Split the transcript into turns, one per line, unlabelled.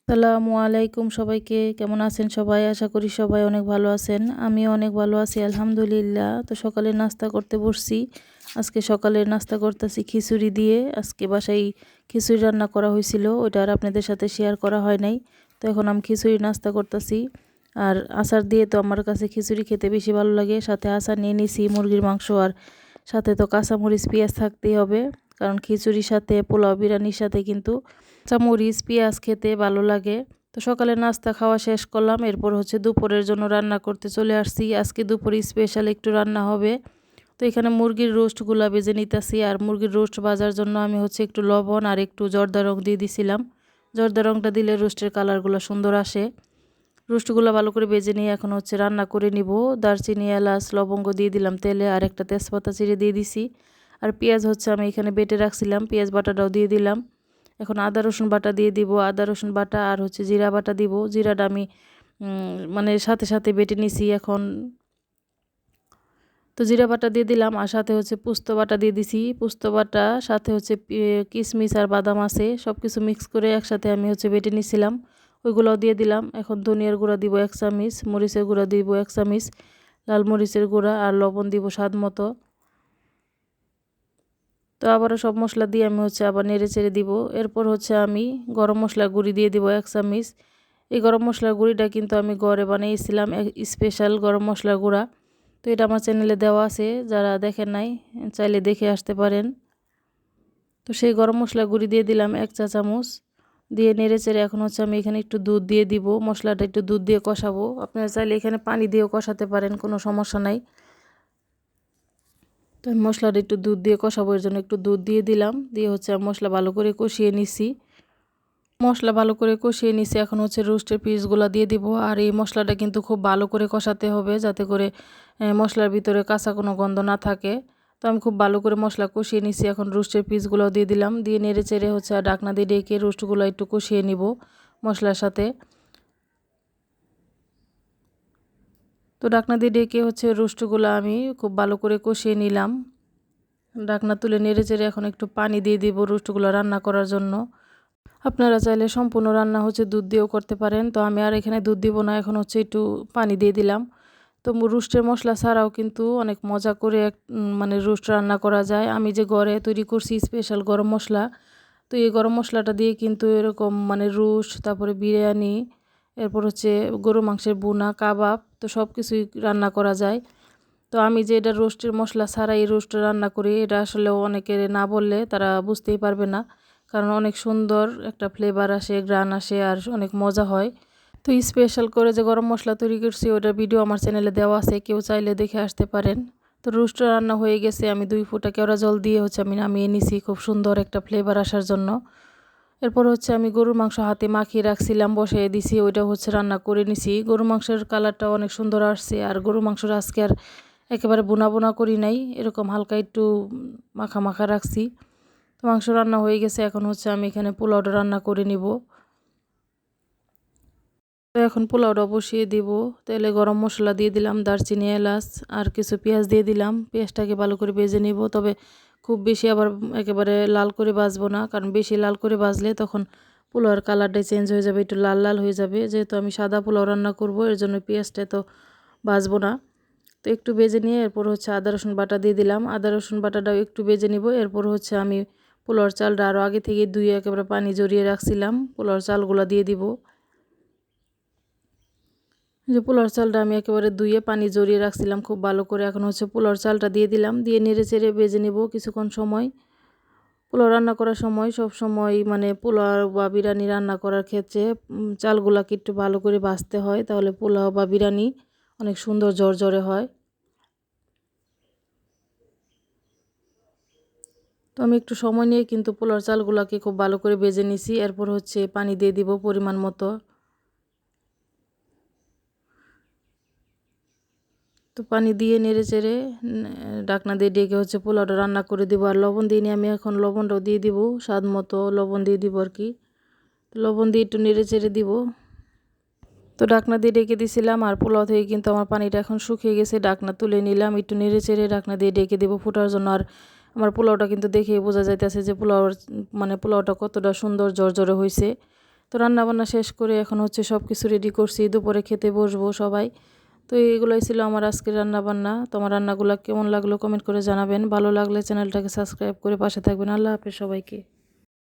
আসসালামু আলাইকুম সবাইকে। কেমন আছেন সবাই? আশা করি সবাই অনেক ভালো আছেন। আমিও অনেক ভালো আছি আলহামদুলিল্লাহ। তো সকালে নাস্তা করতে বসছি। আজকে সকালে নাস্তা করতেছি খিচুড়ি দিয়ে। আজকে বাসায় খিচুড়ি রান্না করা হয়েছিল, ওইটা আর আপনাদের সাথে শেয়ার করা হয় নাই। তো এখন আমি খিচুড়ি নাস্তা করতেছি। আর আচার দিয়ে তো আমার কাছে খিচুড়ি খেতে বেশি ভালো লাগে। সাথে আচার নিয়ে নিছি, মুরগির মাংস, আর সাথে তো কাঁচামরিচ পেঁয়াজ থাকতেই হবে, কারণ খিচুড়ির সাথে পোলাও বিরিয়ানির সাথে কিন্তু কাঁচামরিচ পেঁয়াজ খেতে ভালো লাগে। তো সকালে নাস্তা খাওয়া শেষ করলাম, এরপর দুপুরের জন্য রান্না করতে চলে আসছি। আজকে দুপুরে স্পেশাল একটু রান্না হবে। তো এখানে মুরগির রোস্টগুলা ভেজে নিতেছি। আর মুরগির রোস্ট ভাজার জন্য আমি একটু লবণ আর একটু জর্দা রং দিয়ে দিছিলাম। জর্দা রংটা দিলে রোস্টের কালারগুলো সুন্দর আসে। রোস্টগুলো ভালো করে ভেজে নিয়ে এখন রান্না করে নিব। দারচিনি, এলাচ, লবঙ্গ দিয়ে দিলাম তেলে, আর একটা তেজপাতা চিড়ে দিয়ে দিছি। আর পেঁয়াজ আমি এখানে বেটে রাখছিলাম, পেঁয়াজ বাটাটাও দিয়ে দিলাম। এখন আদা রসুন বাটা দিয়ে দিব, আদা রসুন বাটা আর জিরা বাটা দিব। জিরাটা আমি মানে সাথে সাথে বেটে নিছি এখন। তো জিরা বাটা দিয়ে দিলাম, আর সাথে পোস্ত বাটা দিয়ে দিছি। পোস্ত বাটা সাথে কিশমিশ আর বাদাম আছে, সব কিছু মিক্স করে একসাথে আমি বেটে নিছিলাম, ওইগুলোও দিয়ে দিলাম। এখন ধনিয়ার গুঁড়া দিব 1 চামচ, মরিচের গুঁড়া দিব 1 চামচ, লাল মরিচের গুঁড়া আর লবণ দিব স্বাদ মতো। তো আবারও সব মশলা দিয়ে আমি আবার নেড়ে চেড়ে দিব। এরপর আমি গরম মশলার গুঁড়ি দিয়ে দিব 1 চামচ। এই গরম মশলার গুঁড়িটা কিন্তু আমি ঘরে বানিয়েছিলাম, স্পেশাল গরম মশলার গুঁড়া। তো এটা আমার চ্যানেলে দেওয়া আছে, যারা দেখেন নাই চাইলে দেখে আসতে পারেন। তো সেই গরম মশলা গুঁড়ি দিয়ে দিলাম 1 চা চামচ, দিয়ে নেড়ে চেড়ে এখন আমি এখানে একটু দুধ দিয়ে দিব। মশলাটা একটু দুধ দিয়ে কষাবো, আপনারা চাইলে এখানে পানি দিয়েও কষাতে পারেন, কোনো সমস্যা নাই। তো আমি মশলাটা একটু দুধ দিয়ে কষাবো, এর জন্য একটু দুধ দিয়ে দিলাম, দিয়ে মশলা ভালো করে কষিয়ে নিছি। মশলা ভালো করে কষিয়ে নিছি, এখন রোস্টের পিসগুলো দিয়ে দিব। আর এই মশলাটা কিন্তু খুব ভালো করে কষাতে হবে, যাতে করে মশলার ভিতরে কাঁচা কোনো গন্ধ না থাকে। তো আমি খুব ভালো করে মশলা কষিয়ে নিছি, এখন রোস্টের পিসগুলো দিয়ে দিলাম, দিয়ে নেড়ে চেড়ে আর ঢাকনা দিয়ে ডেকে রোস্টগুলো একটু কষিয়ে নিব মশলার সাথে। তো ঢাকনা দিয়ে ডেকে রোস্টগুলো আমি খুব ভালো করে কষিয়ে নিলাম। ঢাকনা তুলে নেড়ে চেড়ে এখন একটু পানি দিয়ে দিব রোস্টগুলো রান্না করার জন্য। আপনারা চাইলে সম্পূর্ণ রান্না দুধ দিয়েও করতে পারেন, তো আমি আর এখানে দুধ দিব না, এখন একটু পানি দিয়ে দিলাম। তো রোস্টের মশলা ছাড়াও কিন্তু অনেক মজা করে মানে রোস্ট রান্না করা যায়। আমি যে ঘরে তৈরি করছি স্পেশাল গরম মশলা, তো এই গরম মশলাটা দিয়ে কিন্তু এরকম মানে রোস্ট, তারপরে বিরিয়ানি, এরপর গরু মাংসের ভুনা, কাবাব, তো সব কিছুই রান্না করা যায়। তো আমি যে এটা রোস্টের মশলা ছাড়াই রোস্ট রান্না করি, এটা আসলে অনেকের না বললে তারা বুঝতেই পারবে না, কারণ অনেক সুন্দর একটা ফ্লেভার আসে, গ্রান আসে, আর অনেক মজা হয়। তো স্পেশাল করে যে গরম মশলা তৈরি করছি, ওটার ভিডিও আমার চ্যানেলে দেওয়া আছে, কেউ চাইলে দেখে আসতে পারেন। তো রোস্ট রান্না হয়ে গেছে, আমি 2 ফোঁটা কেওড়া জল দিয়ে আমি নামিয়ে নিছি, খুব সুন্দর একটা ফ্লেভার আসার জন্য। এরপর আমি গরুর মাংস হাতে মাখিয়ে রাখছিলাম, বসিয়ে দিছি, ওইটা রান্না করে নিছি। গরুর মাংসের কালারটা অনেক সুন্দর আসছে। আর গরুর মাংসটা আজকে আর একেবারে বোনা বোনা করি নাই, এরকম হালকা একটু মাখা মাখা রাখছি। তো মাংস রান্না হয়ে গেছে, এখন আমি এখানে পোলাওটা রান্না করে নিব। তো এখন পোলাওটা বসিয়ে দিব। তেলে গরম মশলা দিয়ে দিলাম, দারচিনি, এলাচ আর কিছু পেঁয়াজ দিয়ে দিলাম। পেঁয়াজটাকে ভালো করে ভেজে নিব, তবে খুব বেশি আবার একেবারে লাল করে ভাজবো না, কারণ বেশি লাল করে ভাজলে তখন পোলাওর কালারটাই চেঞ্জ হয়ে যাবে, একটু লাল লাল হয়ে যাবে। যেহেতু আমি সাদা পোলাও রান্না করব, এর জন্য পেঁয়াজটা তো ভাজবো না। তো একটু ভেজে নিয়ে এরপর আদা রসুন বাটা দিয়ে দিলাম। আদা রসুন বাটাটাও একটু ভেজে নিব। এরপর আমি পোলাওর চালটা আরও আগে থেকে ধুয়ে একেবারে পানি জড়িয়ে রাখছিলাম, পোলাওর চালগুলো দিয়ে দিব। যে পোলাওর চালটা আমি একেবারে ধুয়ে পানি জড়িয়ে রাখছিলাম খুব ভালো করে। এখন পোলাওর চালটা দিয়ে দিলাম, দিয়ে নেড়ে চেড়ে ভেজে নেব কিছুক্ষণ সময়। পোলাও রান্না করার সময় সব সময় মানে পোলাও বা বিরিয়ানি রান্না করার ক্ষেত্রে চালগুলাকে একটু ভালো করে ভাজতে হয়, তাহলে পোলাও বা বিরিয়ানি অনেক সুন্দর ঝরঝরে হয়। তো আমি একটু সময় নিয়ে কিন্তু পোলাওর চালগুলাকে খুব ভালো করে ভেজে নিছি। এরপর পানি দিয়ে দিব পরিমাণ মতো। তো পানি দিয়ে নেড়ে চেড়ে ঢাকনা দিয়ে ডেকে পোলাওটা রান্না করে দিব। আর লবণ দিয়ে আমি এখন লবণটাও দিয়ে দিব, স্বাদ মতো লবণ দিয়ে দিব আর কি। তো লবণ দিয়ে একটু নেড়ে চেড়ে দিব। তো ঢাকনা দিয়ে ডেকে দিছিলাম, আর পোলাও থেকে কিন্তু আমার পানিটা এখন শুকিয়ে গেছে। ঢাকনা তুলে নিলাম, একটু নেড়ে চেড়ে ঢাকনা দিয়ে ডেকে দেবো ফোটার জন্য। আর আমার পোলাওটা কিন্তু দেখেই বোঝা যাইতেছে যে পোলাওটা কতটা সুন্দর ঝরঝরে হয়েছে। তো রান্নাবান্না শেষ করে এখন হচ্ছে সব কিছু রেডি করছি, দুপুরে খেতে বসবো সবাই। তো এইগুলোই ছিল আমার আজকের রান্নাবান্না। তোমার রান্নাগুলো কেমন লাগলো কমেন্ট করে জানাবেন। ভালো লাগলে চ্যানেলটাকে সাবস্ক্রাইব করে পাশে থাকবেন। আল্লাহ হাফেজ সবাইকে।